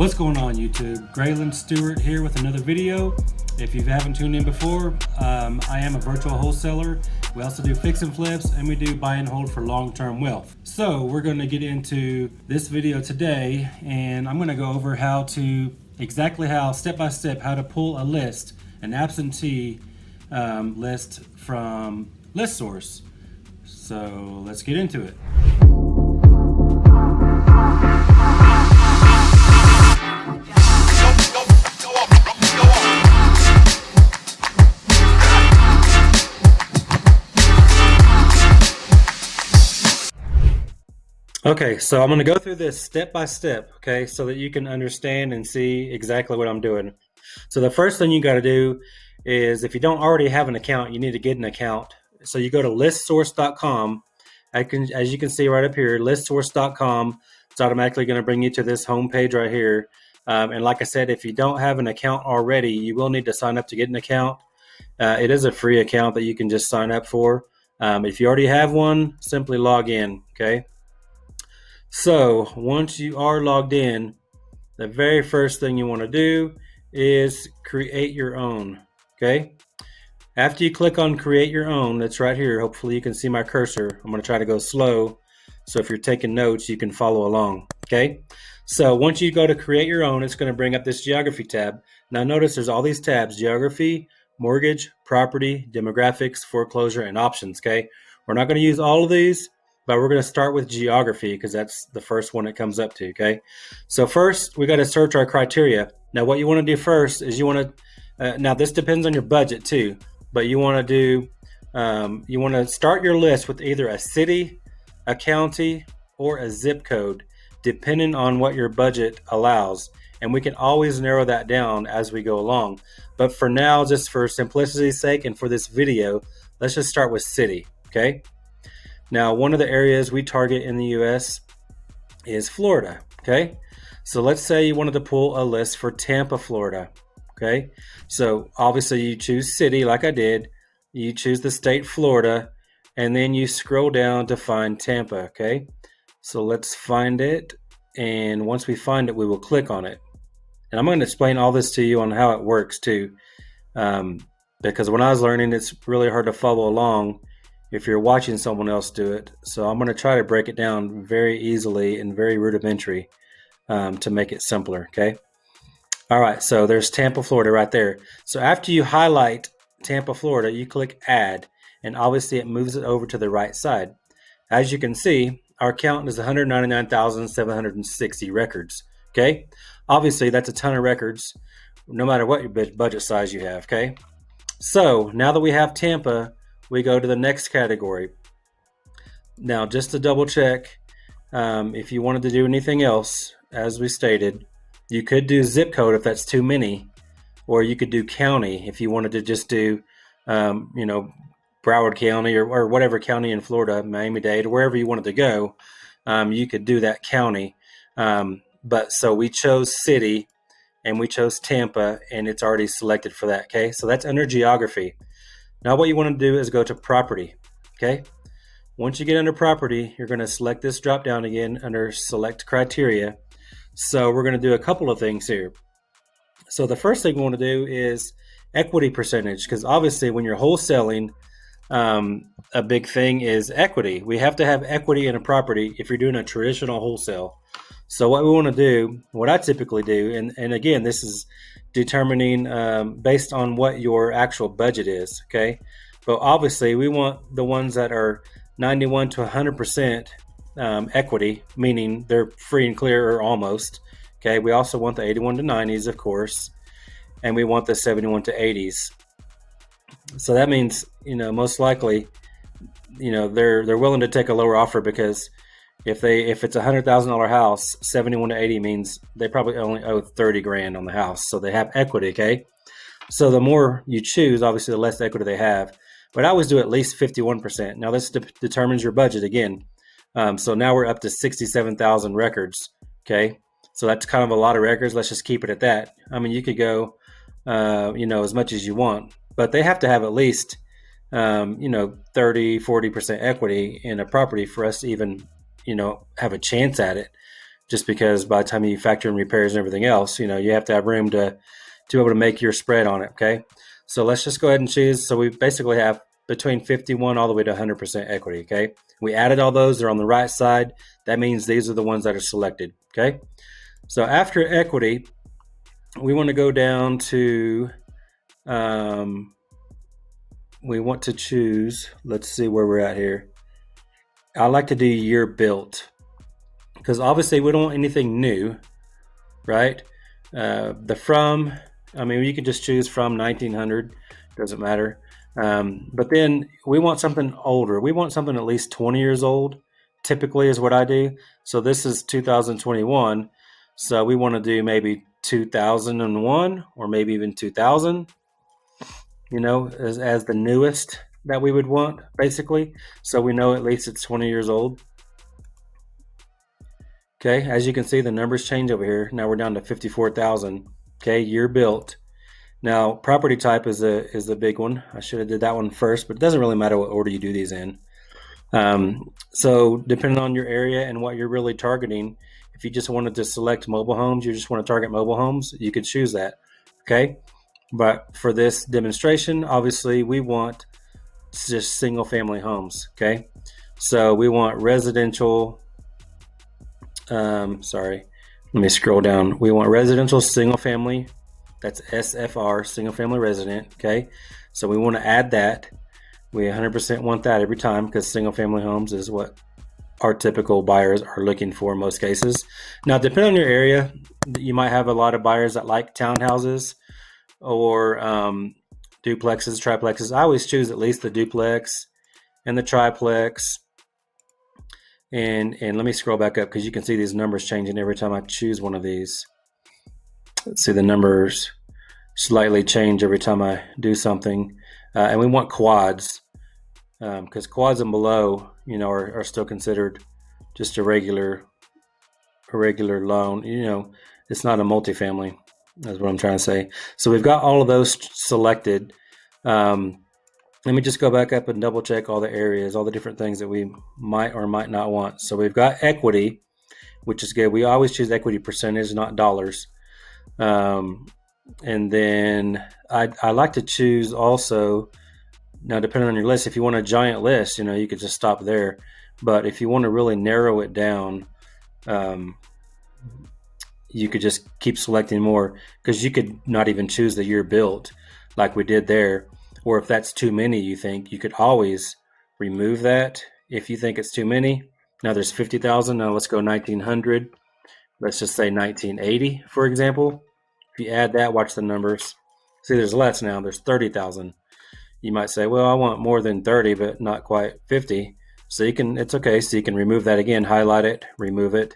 What's going on YouTube? Graylan Stewart here with another video. If you haven't tuned in before, I am a virtual wholesaler. We also do fix and flips, and we do buy and hold for long-term wealth. So we're going to get into this video today, and I'm going to go over exactly how step by step how to pull a list, an absentee list from Listsource. So let's get into it. Okay, so I'm going to go through this step by step, okay, so that you can understand and see exactly what I'm doing. So the first thing you got to do is, if you don't already have an account, you need to get an account. So you go to listsource.com. As you can see right up here, listsource.com. It's automatically going to bring you to this home page right here. And like I said, if you don't have an account already, you will need to sign up to get an account. It is a free account that you can just sign up for. If you already have one, simply log in, okay? So once you are logged in, the very first thing you want to do is create your own, okay? After you click on create your own, that's right here. Hopefully you can see my cursor. I'm going to try to go slow, so if you're taking notes, you can follow along, okay? So once you go to create your own, it's going to bring up this geography tab. Now notice there's all these tabs: geography, mortgage, property, demographics, foreclosure, and options, okay? We're not going to use all of these, but we're going to start with geography because that's the first one it comes up to, okay? So first, we got to search our criteria. Now, what you want to do first is you want to, now this depends on your budget too, but you want to start your list with either a city, a county, or a zip code, depending on what your budget allows. And we can always narrow that down as we go along. But for now, just for simplicity's sake and for this video, let's just start with city, okay? Now, one of the areas we target in the U.S. is Florida, okay? So let's say you wanted to pull a list for Tampa, Florida, okay? So obviously you choose city like I did, you choose the state Florida, and then you scroll down to find Tampa, okay? So let's find it, and once we find it, we will click on it. And I'm going to explain all this to you on how it works too, because when I was learning, it's really hard to follow along if you're watching someone else do it. So I'm going to try to break it down very easily and very rudimentary to make it simpler, okay? All right, so there's Tampa, Florida right there. So after you highlight Tampa, Florida, you click add, and obviously it moves it over to the right side. As you can see, our count is 199,760 records, okay? Obviously, that's a ton of records, no matter what your budget size you have, okay? So now that we have Tampa, we go to the next category. Now, just to double check, if you wanted to do anything else, as we stated, you could do zip code if that's too many, or you could do county if you wanted to just do, Broward County or whatever county in Florida, Miami-Dade, or wherever you wanted to go, you could do that county. But so we chose city and we chose Tampa, and it's already selected for that, okay? So that's under geography. Now what you want to do is go to property, okay? Once you get under property, you're going to select this drop down again under select criteria. So we're going to do a couple of things here. So the first thing we want to do is equity percentage, because obviously when you're wholesaling, a big thing is equity. We have to have equity in a property if you're doing a traditional wholesale. So what we want to do, what I typically do, and again, this is determining based on what your actual budget is, okay? But obviously, we want the ones that are 91 to 100% equity, meaning they're free and clear or almost, okay? We also want the 81 to 90s, of course, and we want the 71 to 80s. So that means, most likely, they're willing to take a lower offer, because if it's $100,000 house, 71 to 80 means they probably only owe 30 grand on the house. So they have equity, okay? So the more you choose, obviously the less equity they have. But I always do at least 51%. Now this determines your budget again. So now we're up to 67,000 records, okay? So that's kind of a lot of records. Let's just keep it at that. I mean, you could go, as much as you want, but they have to have at least, 30-40% equity in a property for us to even, have a chance at it. just because by the time you factor in repairs and everything else, you have to have room to be able to make your spread on it. Okay. So let's just go ahead and choose. So we basically have between 51 all the way to 100% equity. Okay. We added all those. They're on the right side. That means these are the ones that are selected. Okay. So after equity, we want to go down to, we want to choose, let's see where we're at here. I like to do year built because obviously we don't want anything new, right? You can just choose from 1900, doesn't matter. But then we want something older. We want something at least 20 years old, typically is what I do. So this is 2021. So we want to do maybe 2001 or maybe even 2000, as the newest that we would want, basically. So we know at least it's 20 years old. Okay, as you can see, the numbers change over here. Now we're down to 54,000. Okay, year built. Now, property type is a big one. I should have did that one first, but it doesn't really matter what order you do these in. So depending on your area and what you're really targeting, if you just wanted to select mobile homes, you just want to target mobile homes, you could choose that. Okay, but for this demonstration, obviously we want just single family homes. Okay, so we want residential. Let me scroll down. We want residential single family. That's SFR, single family resident. Okay, so we want to add that. We 100% want that every time because single family homes is what our typical buyers are looking for in most cases. Now, depending on your area, you might have a lot of buyers that like townhouses or duplexes, triplexes. I always choose at least the duplex and the triplex. And let me scroll back up because you can see these numbers changing every time I choose one of these. Let's see, the numbers slightly change every time I do something. And we want quads because quads and below, are still considered just a regular loan. It's not a multifamily. That's what I'm trying to say. So we've got all of those selected. Let me just go back up and double check all the areas, all the different things that we might or might not want. So we've got equity, which is good. We always choose equity percentage, not dollars. And then I like to choose also, now depending on your list, if you want a giant list, you could just stop there. But if you want to really narrow it down, you could just keep selecting more because you could not even choose the year built like we did there. Or if that's too many, you could always remove that if you think it's too many. Now there's 50,000. Now let's go 1900. Let's just say 1980, for example. If you add that, watch the numbers. See, there's less now. There's 30,000. You might say, well, I want more than 30, but not quite 50. So it's okay. So you can remove that again, highlight it, remove it.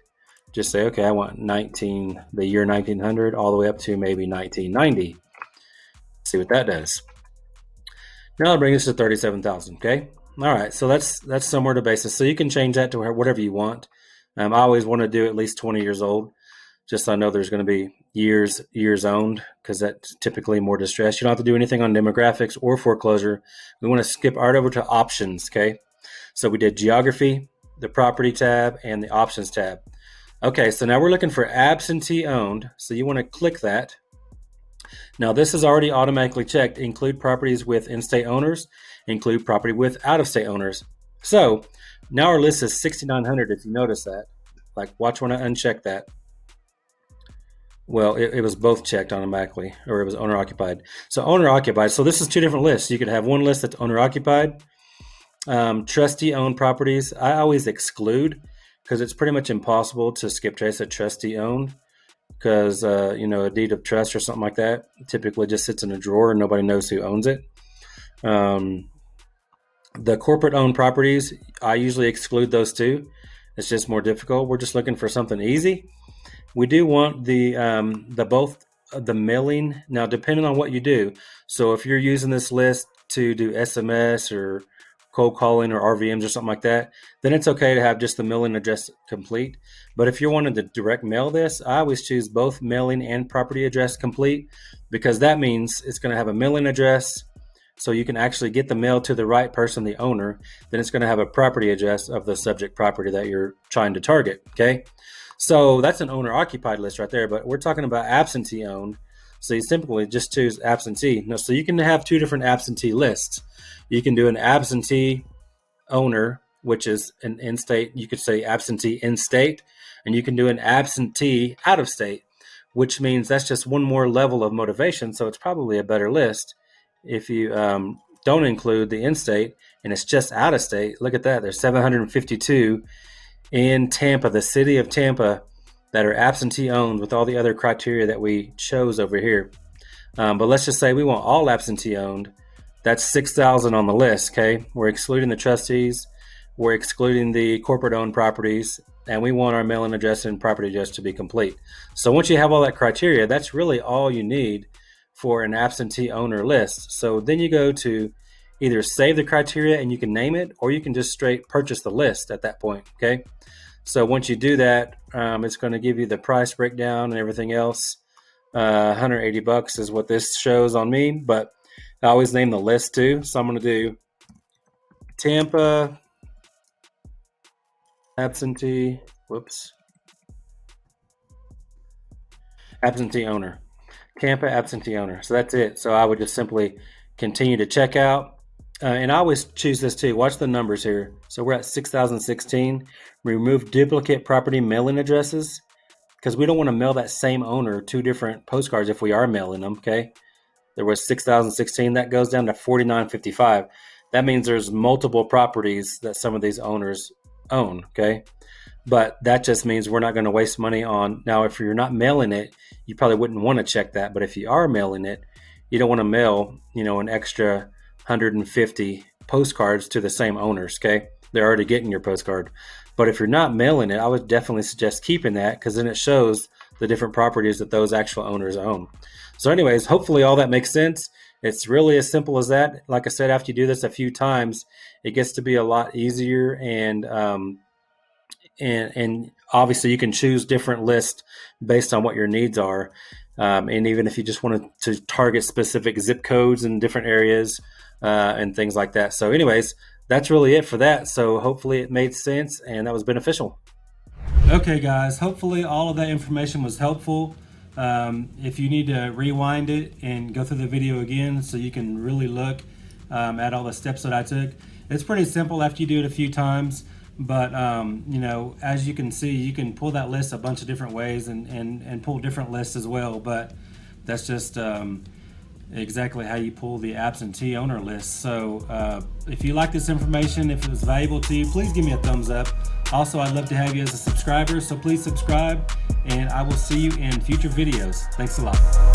Just say, okay, I want the year 1900 all the way up to maybe 1990. See what that does. Now I'll bring us to 37,000. Okay. All right. So that's somewhere to basis. So you can change that to whatever you want. I always want to do at least 20 years old, just so I know there's going to be years owned because that's typically more distressed. You don't have to do anything on demographics or foreclosure. We want to skip right over to options. Okay. So we did geography, the property tab, and the options tab. Okay. So now we're looking for absentee owned. So you want to click that. Now, this is already automatically checked. Include properties with in-state owners, include property with out-of-state owners. So now our list is 6,900 if you notice that. Like, watch when I uncheck that. Well, it was both checked automatically, or it was owner-occupied. So owner-occupied. So this is two different lists. You could have one list that's owner-occupied. Trustee-owned properties, I always exclude because it's pretty much impossible to skip trace a trustee-owned. Because, a deed of trust or something like that typically just sits in a drawer and nobody knows who owns it. The corporate-owned properties, I usually exclude those too. It's just more difficult. We're just looking for something easy. We do want the mailing. Now, depending on what you do. So if you're using this list to do SMS or cold calling or RVMs or something like that, then it's okay to have just the mailing address complete. But if you're wanting to direct mail this, I always choose both mailing and property address complete because that means it's going to have a mailing address so you can actually get the mail to the right person, the owner. Then it's going to have a property address of the subject property that you're trying to target. Okay. So that's an owner occupied list right there, but we're talking about absentee owned. So you simply just choose absentee. Now, so you can have two different absentee lists. You can do an absentee owner, which is an in-state. You could say absentee in-state, and you can do an absentee out-of-state, which means that's just one more level of motivation. So it's probably a better list if you don't include the in-state and it's just out-of-state. Look at that. There's 752 in Tampa, the city of Tampa, that are absentee owned with all the other criteria that we chose over here. But let's just say we want all absentee owned. That's 6,000 on the list, okay? We're excluding the trustees. We're excluding the corporate-owned properties, and we want our mailing address and property address to be complete. So once you have all that criteria, that's really all you need for an absentee owner list. So then you go to either save the criteria and you can name it, or you can just straight purchase the list at that point, okay? So once you do that, it's going to give you the price breakdown and everything else. $180 is what this shows on me, but I always name the list too. So I'm going to do Tampa absentee owner. Tampa absentee owner. So that's it. So I would just simply continue to check out. And I always choose this too. Watch the numbers here. So we're at 6,016. Remove duplicate property mailing addresses, because we don't want to mail that same owner two different postcards if we are mailing them, okay? There was 6,016. That goes down to 4,955. That means there's multiple properties that some of these owners own, okay? But that just means we're not going to waste money on. Now, if you're not mailing it, you probably wouldn't want to check that. But if you are mailing it, you don't want to mail, an extra 150 postcards to the same owners, okay? They're already getting your postcard. But if you're not mailing it, I would definitely suggest keeping that, because then it shows the different properties that those actual owners own. So anyways, hopefully all that makes sense. It's really as simple as that. Like I said, after you do this a few times, it gets to be a lot easier, and obviously you can choose different lists based on what your needs are. And even if you just wanted to target specific zip codes in different areas and things like that. So anyways, that's really it for that. So hopefully it made sense and that was beneficial. Okay, guys, hopefully all of that information was helpful. If you need to rewind it and go through the video again so you can really look at all the steps that I took, it's pretty simple after you do it a few times. But as you can see, you can pull that list a bunch of different ways and pull different lists as well. But that's just exactly how you pull the absentee owner list. So if you like this information, if it was valuable to you, please give me a thumbs up. Also, I'd love to have you as a subscriber, so please subscribe, and I will see you in future videos. Thanks a lot.